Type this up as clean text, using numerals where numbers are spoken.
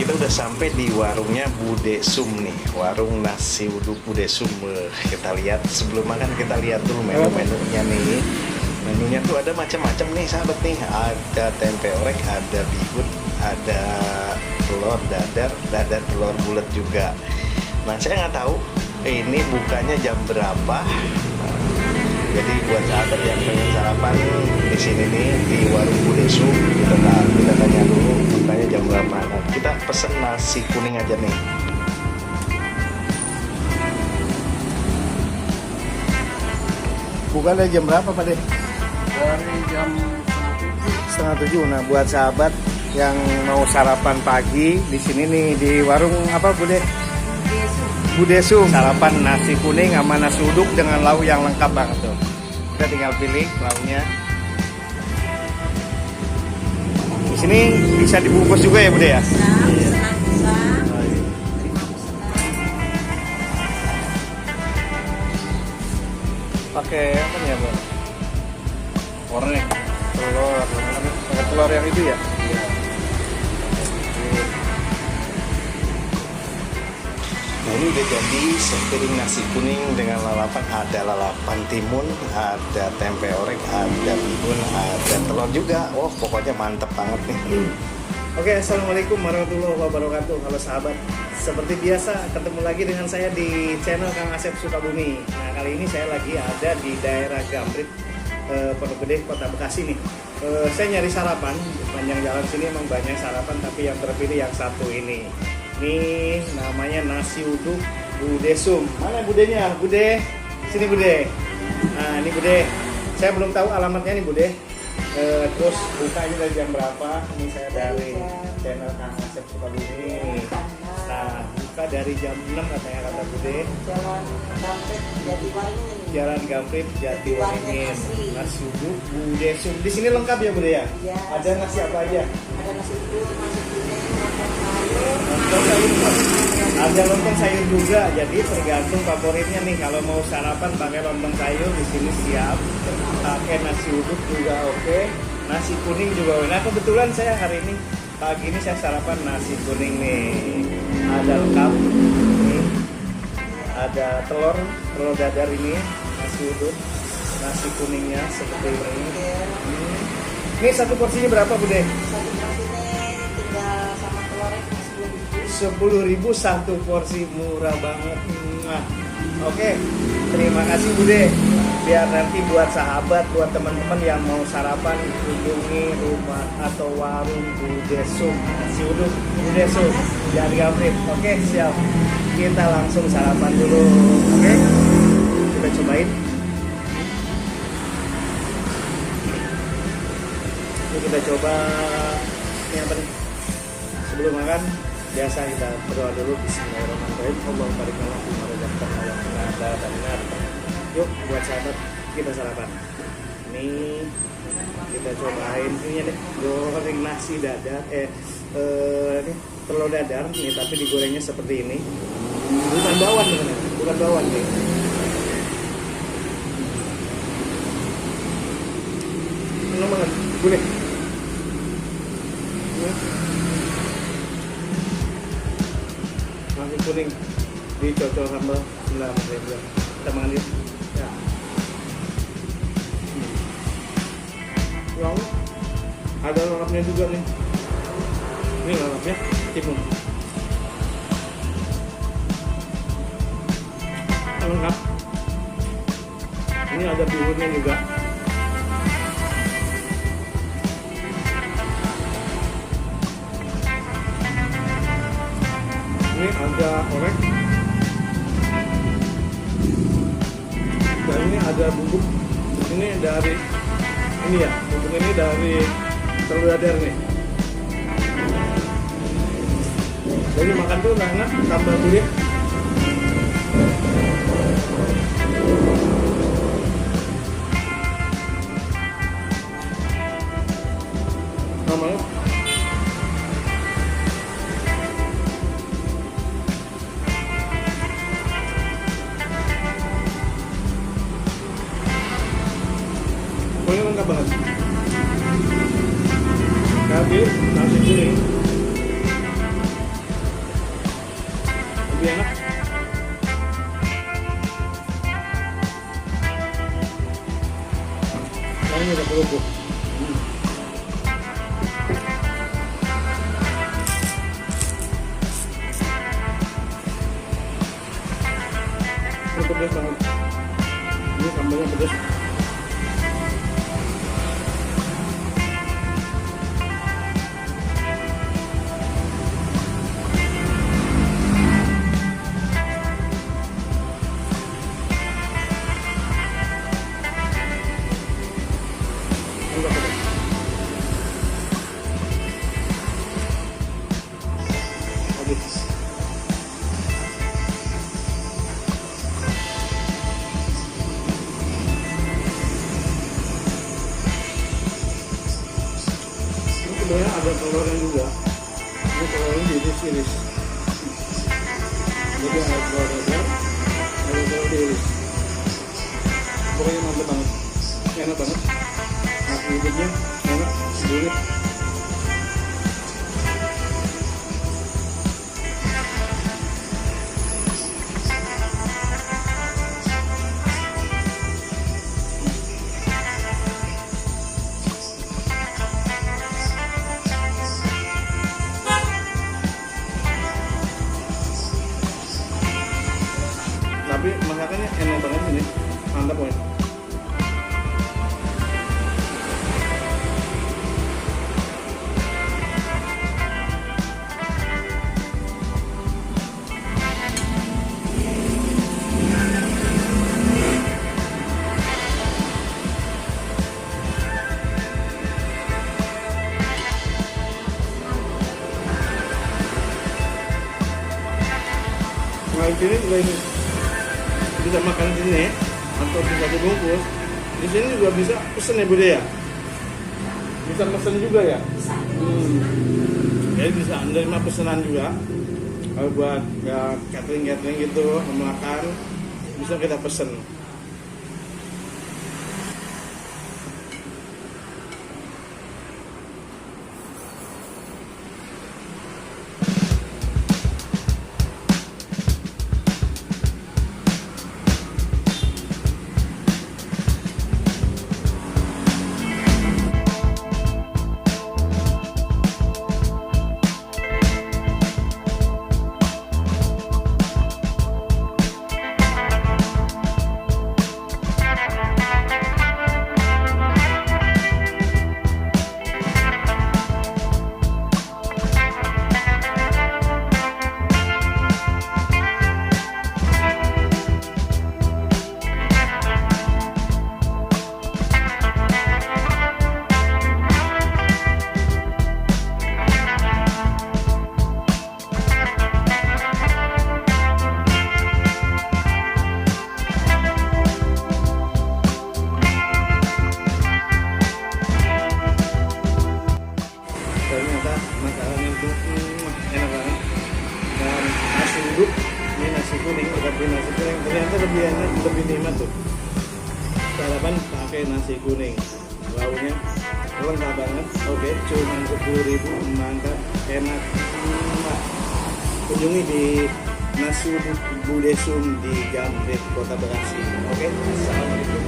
Kita udah sampai di warungnya Bude Sum nih, warung nasi uduk Bude Sum. Kita lihat sebelum makan, kita lihat dulu menu-menunya nih. Menunya tuh ada macam-macam nih sahabat nih. Ada tempe orek, ada bihun, ada telur dadar, telur bulat juga. Nah saya nggak tahu ini bukanya jam berapa. Jadi buat sahabat yang pengen sarapan di sini nih di warung Bude Sum, kita tanya dulu bukanya jam berapa. Nah, kita pesen nasi kuning aja nih. Buka dari jam berapa Pak De? Dari jam 6:30. Nah buat sahabat yang mau sarapan pagi di sini nih di warung apa Bude? Bude Sum. Sarapan nasi kuning sama nasi uduk dengan lauk yang lengkap banget tuh. Kita tinggal pilih lauknya. Di sini bisa dibungkus juga ya Bude ya? Pakai apa nih ya Bu? orek. Telur. Pakai telur yang itu ya? Iya. Nah ini udah jadi sepiring nasi kuning dengan lalapan. Ada lalapan timun, ada tempe orek, ada bihun, ada telur juga. Oh pokoknya mantep banget nih. Oke, assalamualaikum warahmatullahi wabarakatuh. Halo sahabat, seperti biasa ketemu lagi dengan saya di channel Kang Asep Sukabumi. Nah kali ini saya lagi ada di daerah Gambrit, Pondok Gede, Kota Bekasi nih. Saya nyari sarapan di panjang jalan sini, emang banyak sarapan, tapi yang terpilih yang satu ini. Ini namanya nasi uduk Bude Sum. Mana budenya? Bude, sini Bude. Nah ini Bude. Saya belum tahu alamatnya nih Bude. Terus bukanya dari jam berapa? Ini saya dari channel Kang Asep Sukabumi. Nah buka dari jam 6 katanya kata Bude. Jalan Gambrit Jatiwaringin. Nasi uduk Bude Sum. Di sini lengkap ya Bude ya? Ya. Ada nasi apa aja? Ada nasi uduk, nasi kuning, lontong Lontong sayur, Pak. Ada lontong sayur juga, jadi tergantung favoritnya nih. Kalau mau sarapan pakai lontong sayur di sini siap. Pakai nasi uduk juga oke. Nasi kuning juga oke. Nah kebetulan saya hari ini pagi ini saya sarapan nasi kuning nih. Ada lengkap. Nih. Ada telur dadar ini, nasi uduk, nasi kuningnya seperti ini. Ini satu porsinya berapa Bude? satu porsinya tinggal sama telurnya cuma 10.000 satu porsi, murah banget. Nah, oke, terima kasih Bude. Biar nanti buat sahabat, buat teman-teman yang mau sarapan kunjungi rumah atau warung Bude Sum, nasi uduk Bude Sum, Jalan Gambrit. Oke, siap. Kita langsung sarapan dulu. Oke, kita cobain. Ini kita coba ini apa nih? Sebelum makan biasa kita berdoa dulu. Bismillahirrahmanirrahim. Allahumma barik lana fima razaqtana wa qina adzabannar. Yuk buat sahabat kita sarapan. Ini kita cobain ini deh, goreng nasi dadar ini telur dadar nih, tapi digorengnya seperti ini. Bukan bawang teman-teman, bukan bawang nih. Enak banget, boleh. Nasi kuning dicocol sambal. Bismillahirrahmanirrahim. Kita makan yuk. Ya. Wow. Ada lalapnya juga nih. Ini lalapnya timun. Lengkap. Ini ada bihunnya juga. Ini ada orek. Dan ini ada bubuk. Ini dari ini ya, bubuk ini dari telur dadar nih. Jadi makan tuh enak, tambah gurih. Namanya pokoknya lengkap banget. Tapi nasi kuning lebih enak. Nah, ini udah kerupuk. Ini pedas banget. Ini sambalnya pedas. Enggak pedas. Habis. Ini sebenarnya ada telurnya juga. Ini telurnya diiris-iris. Jadi ada telur dadar, ada telur diiris. Pokoknya mantap banget, enak banget. Nasi uduknya enak, gurih. Tapi masakannya enak banget ini, mantap pokoknya. Nah, di sini juga ini bisa makan di sini atau bisa dibungkus. Di sini juga bisa pesen ya Bude ya. Bisa pesen juga ya. Bisa. Jadi bisa menerima pesanan juga. Kalau buat ya, catering gitu makan bisa kita pesen. Ternyata makanan itu enak banget. Dan nasi uduk, ini nasi kuning, tapi nasi kuning ternyata lebih enak, lebih nikmat tuh. Sarapan pakai nasi kuning, lauknya lengkap banget. Oke, cuma 10.000, mantap, enak. Kunjungi di Nasi Uduk Bude Sum di Gambir, Kota Bekasi. Oke, assalamualaikum.